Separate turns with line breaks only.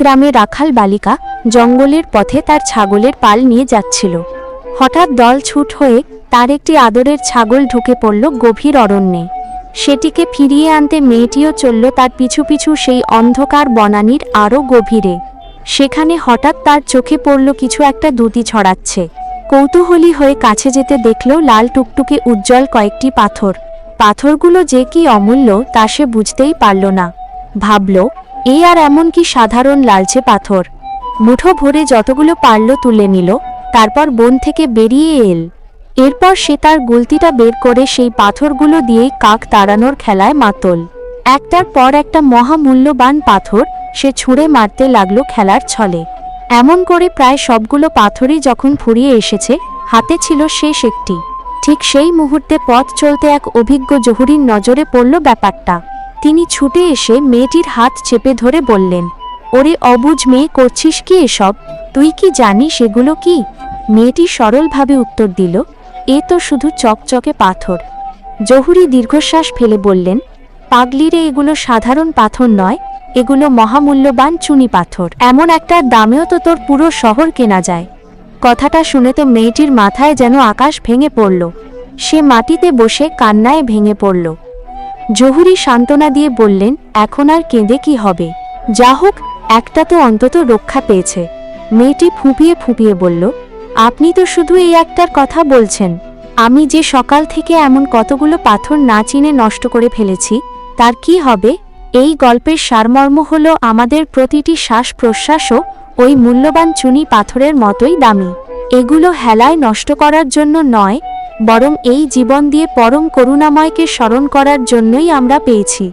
গ্রামে রাখাল বালিকা জঙ্গলের পথে তার ছাগলের পাল নিয়ে যাচ্ছিল। হঠাৎ দল ছুট হয়ে তার একটি আদরের ছাগল ঢুকে পড়ল গভীর অরণ্যে। সেটিকে ফিরিয়ে আনতে মেয়েটিও চলল তার পিছু পিছু সেই অন্ধকার বনানীর আরও গভীরে। সেখানে হঠাৎ তার চোখে পড়ল কিছু একটা দ্যুতি ছড়াচ্ছে। কৌতূহলী হয়ে কাছে যেতে দেখল লাল টুকটুকে উজ্জ্বল কয়েকটি পাথর। পাথরগুলো যে কি অমূল্য তা সে বুঝতেই পারল না। ভাবল, এই আর এমন কি সাধারণ লালচে পাথর। মুঠো ভরে যতগুলো পারল তুলে নিল, তারপর বন থেকে বেরিয়ে এল। এরপর সে তার গুলতিটা বের করে সেই পাথরগুলো দিয়েই কাক তাড়ানোর খেলায় মাতল। একটার পর একটা মহামূল্যবান পাথর সে ছুঁড়ে মারতে লাগলো খেলার ছলে। এমন করে প্রায় সবগুলো পাথরই যখন ফুরিয়ে এসেছে, হাতে ছিল শেষ একটি। ঠিক সেই মুহূর্তে পথ চলতে এক অভিজ্ঞ জহুরির নজরে পড়ল ব্যাপারটা। তিনি ছুটে এসে মেয়েটির হাত চেপে ধরে বললেন, ওরে অবুঝ মেয়ে, করছিস কি এসব? তুই কি জানিস এগুলো কি? মেয়েটি সরলভাবে উত্তর দিল, এ তো শুধু চকচকে পাথর। জহুরি দীর্ঘশ্বাস ফেলে বললেন, পাগলিরে, এগুলো সাধারণ পাথর নয়, এগুলো মহামূল্যবান চুনি পাথর। এমন একটার দামেও তো তোর পুরো শহর কেনা যায়। কথাটা শুনে তো মেয়েটির মাথায় যেন আকাশ ভেঙে পড়ল। সে মাটিতে বসে কান্নায় ভেঙে পড়ল। জহুরি সান্ত্বনা দিয়ে বললেন, এখন আর কেঁদে কি হবে? যা হোক, একটা তো অন্তত রক্ষা পেয়েছে। মেয়েটি ফুঁপিয়ে ফুঁপিয়ে বলল, আপনি তো শুধু এই একটার কথা বলছেন। আমি যে সকাল থেকে এমন কতগুলো পাথর না চিনে নষ্ট করে ফেলেছি, তার কি হবে? এই গল্পের সারমর্ম হল, আমাদের প্রতিটি শ্বাস প্রশ্বাসও ওই মূল্যবান চুনি পাথরের মতোই দামি। এগুলো হেলায় নষ্ট করার জন্য নয়, বরং এই জীবন দিয়ে পরম করুণাময়কে স্মরণ করার জন্যই আমরা পেয়েছি।